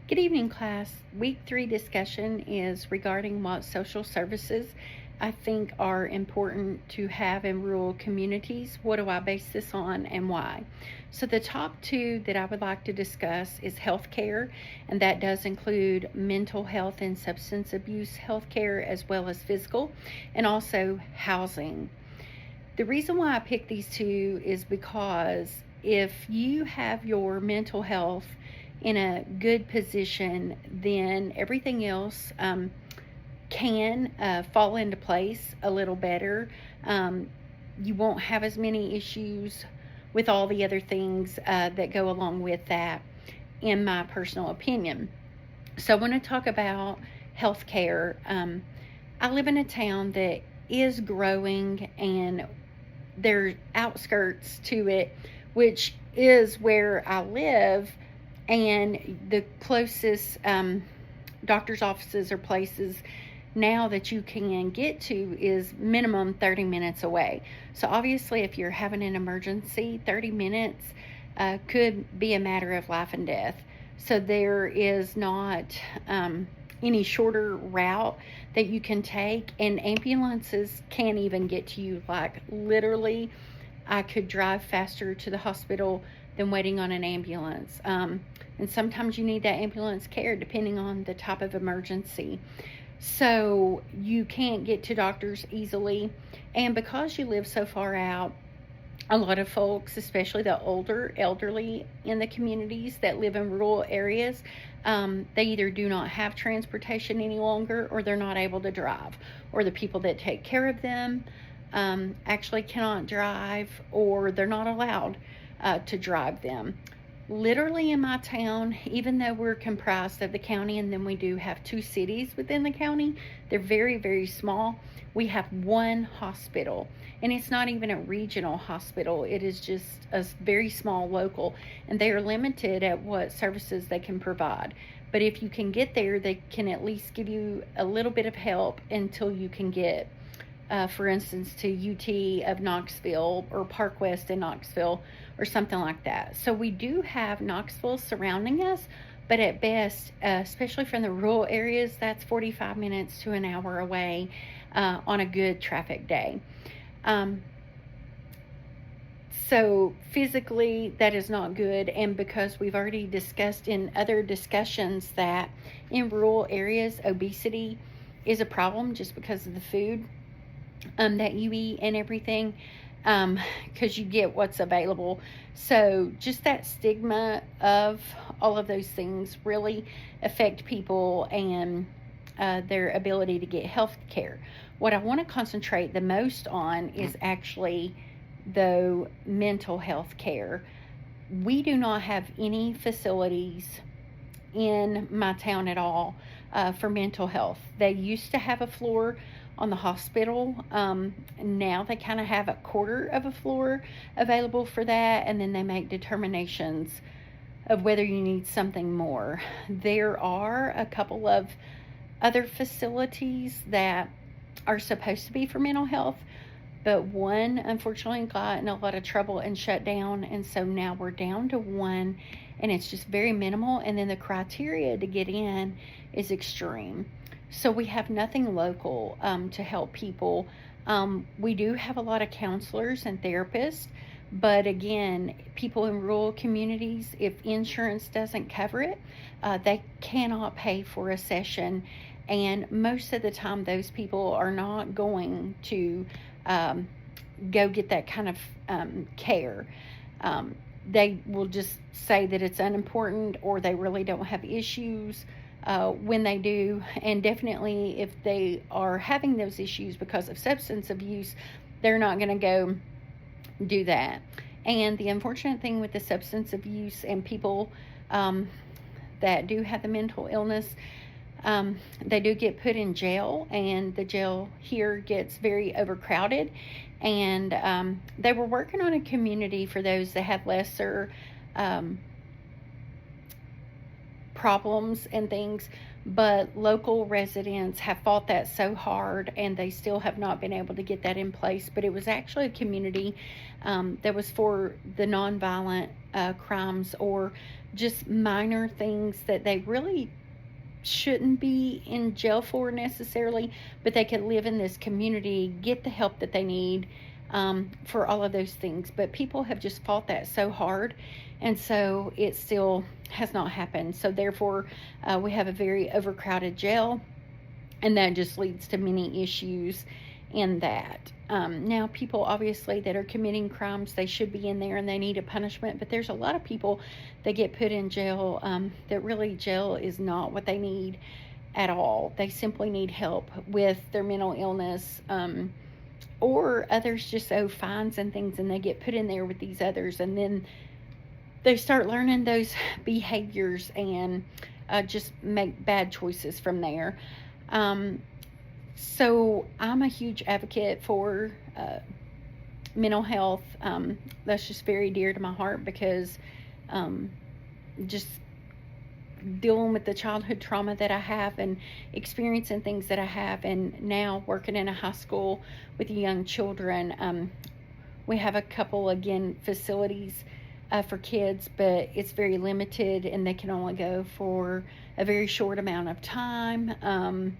Good evening, class. Week 3 discussion is regarding what social services I think are important to have in rural communities. What do I base this on and why? So, the top two that I would like to discuss is healthcare, and that does include mental health and substance abuse healthcare as well as physical, and also housing. The reason why I picked these two is because if you have your mental health in a good position, then everything else can fall into place a little better. You won't have as many issues with all the other things that go along with that, in my personal opinion. So, I want to talk about healthcare. I live in a town that is growing, and there's outskirts to it, which is where I live, and the closest doctor's offices or places now that you can get to is minimum 30 minutes away. So obviously, if you're having an emergency, 30 minutes could be a matter of life and death. So there is not any shorter route that you can take, and ambulances can't even get to you. Like, literally, I could drive faster to the hospital than waiting on an ambulance. And sometimes you need that ambulance care depending on the type of emergency. So you can't get to doctors easily. And because you live so far out, a lot of folks, especially the older elderly in the communities that live in rural areas, they either do not have transportation any longer, or they're not able to drive, or the people that take care of them actually cannot drive, or they're not allowed to drive them. Literally, in my town, even though we're comprised of the county, and then we do have two cities within the county, they're very, very small. We have one hospital, and it's not even a regional hospital. It is just a very small local, and they are limited at what services they can provide. But if you can get there, they can at least give you a little bit of help until you can get, for instance, to UT of Knoxville or Park West in Knoxville or something like that. So we do have Knoxville surrounding us, but at best, especially from the rural areas, that's 45 minutes to an hour away on a good traffic day. So physically, that is not good. And because we've already discussed in other discussions that in rural areas, obesity is a problem just because of the food that you eat and everything, because you get what's available. So just that stigma of all of those things really affect people and their ability to get health care. What I want to concentrate the most on is actually, though, mental health care. We do not have any facilities in my town at all for mental health. They used to have a floor on the hospital. Now they kind of have a quarter of a floor available for that, and then they make determinations of whether you need something more. There are a couple of other facilities that are supposed to be for mental health, but one unfortunately got in a lot of trouble and shut down, and so now we're down to one, and it's just very minimal, and then the criteria to get in is extreme. So we have nothing local to help people. We do have a lot of counselors and therapists, but again, people in rural communities, if insurance doesn't cover it, they cannot pay for a session, and most of the time those people are not going to go get that kind of care. They will just say that it's unimportant, or they really don't have issues when they do. And definitely, if they are having those issues because of substance abuse, they're not going to go do that. And the unfortunate thing with the substance abuse and people that do have the mental illness, they do get put in jail, and the jail here gets very overcrowded. And they were working on a community for those that have lesser problems and things, but local residents have fought that so hard, and they still have not been able to get that in place. But it was actually a community that was for the nonviolent crimes or just minor things that they really shouldn't be in jail for necessarily, but they could live in this community, get the help that they need for all of those things. But people have just fought that so hard, and so it still has not happened. So therefore, we have a very overcrowded jail, and that just leads to many issues in that. Now, people obviously that are committing crimes, they should be in there and they need a punishment, but there's a lot of people that get put in jail that really jail is not what they need at all. They simply need help with their mental illness, or others just owe fines and things and they get put in there with these others, and then they start learning those behaviors and just make bad choices from there. So I'm a huge advocate for mental health. That's just very dear to my heart because just dealing with the childhood trauma that I have and experiencing things that I have, and now working in a high school with young children. We have a couple, again, facilities for kids, but it's very limited and they can only go for a very short amount of time.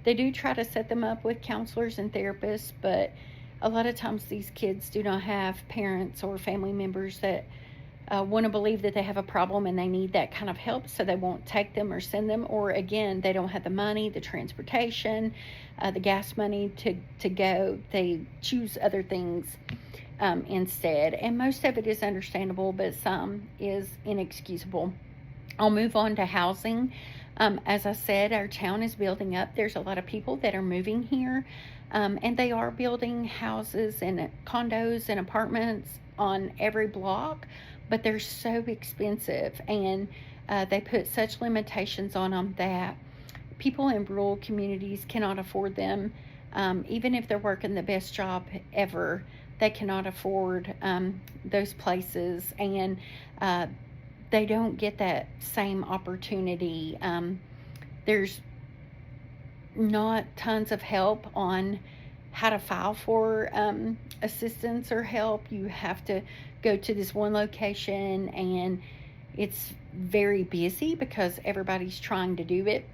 They do try to set them up with counselors and therapists, but a lot of times these kids do not have parents or family members that want to believe that they have a problem and they need that kind of help, so they won't take them or send them, or again, they don't have the money, the transportation, the gas money to go. They choose other things instead, and most of it is understandable, but some is inexcusable. I'll move on to housing. As I said, our town is building up. There's a lot of people that are moving here, and they are building houses and condos and apartments on every block, but they're so expensive, and they put such limitations on them that people in rural communities cannot afford them. Even if they're working the best job ever, they cannot afford those places, and they don't get that same opportunity. There's not tons of help on how to file for assistance or help. You have to go to this one location, and it's very busy because everybody's trying to do it.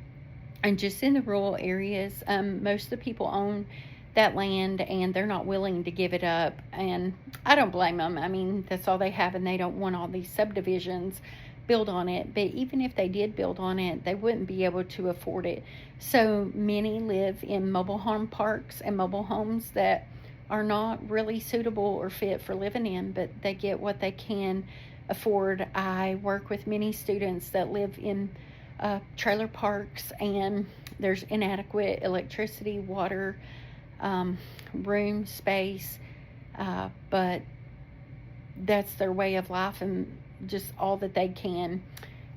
And just in the rural areas, most of the people own that land and they're not willing to give it up, and I don't blame them. I mean, that's all they have, and they don't want all these subdivisions build on it. But even if they did build on it, they wouldn't be able to afford it. So many live in mobile home parks and mobile homes that are not really suitable or fit for living in, but they get what they can afford. I work with many students that live in trailer parks, and there's inadequate electricity, water, room space, but that's their way of life and just all that they can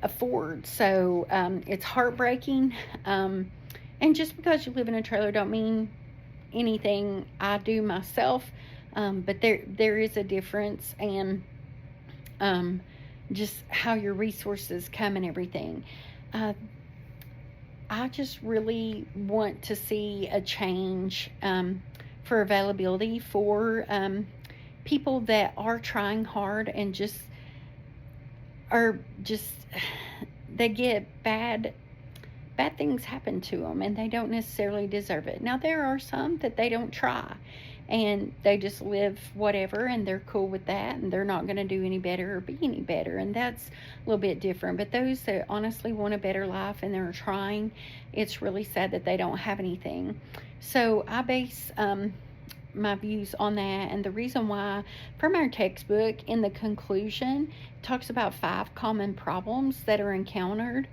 afford. So it's heartbreaking, and just because you live in a trailer don't mean anything. I do myself, but there is a difference, and just how your resources come and everything. I just really want to see a change for availability for people that are trying hard and they get bad things happen to them, and they don't necessarily deserve it. Now, there are some that they don't try, and they just live whatever, and they're cool with that, and they're not going to do any better or be any better, and that's a little bit different. But those that honestly want a better life and they're trying, it's really sad that they don't have anything. So I base my views on that, and the reason why, from our textbook, in the conclusion, talks about 5 common problems that are encountered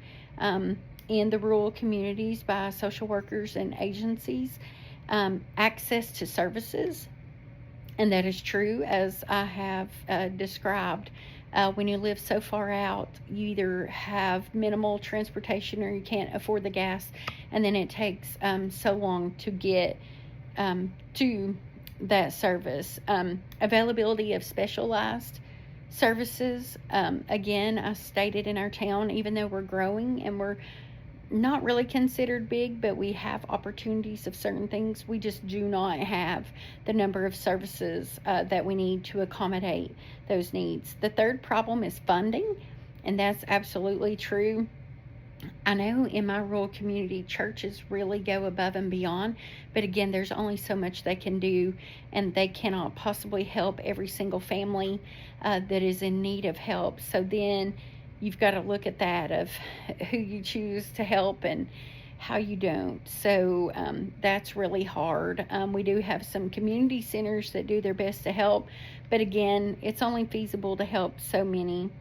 in the rural communities by social workers and agencies. Access to services, and that is true, as I have described. When you live so far out, you either have minimal transportation or you can't afford the gas, and then it takes so long to get to that service. Availability of specialized services. Again, I stated in our town, even though we're growing and we're not really considered big, but we have opportunities of certain things. We just do not have the number of services that we need to accommodate those needs. The third problem is funding, and that's absolutely true. I know in my rural community, churches really go above and beyond, but again, there's only so much they can do, and they cannot possibly help every single family that is in need of help. So then you've got to look at that of who you choose to help and how you don't. So that's really hard. We do have some community centers that do their best to help, but again, it's only feasible to help so many.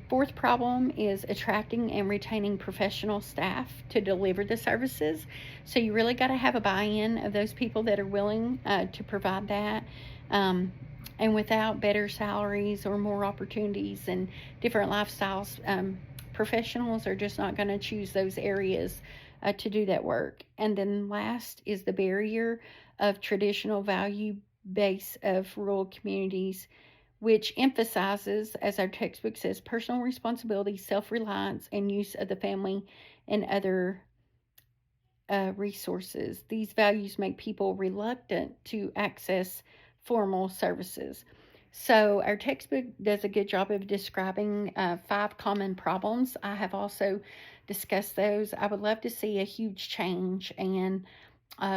Fourth problem is attracting and retaining professional staff to deliver the services. So you really got to have a buy-in of those people that are willing to provide that. And without better salaries or more opportunities and different lifestyles, professionals are just not going to choose those areas to do that work. And then last is the barrier of traditional value base of rural communities, which emphasizes, as our textbook says, personal responsibility, self reliance, and use of the family and other resources. These values make people reluctant to access formal services. So, our textbook does a good job of describing 5 common problems. I have also discussed those. I would love to see a huge change and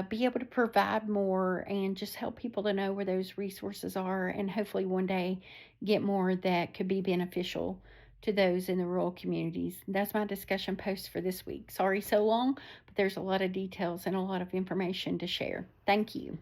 be able to provide more and just help people to know where those resources are, and hopefully one day get more that could be beneficial to those in the rural communities. That's my discussion post for this week. Sorry so long, but there's a lot of details and a lot of information to share. Thank you.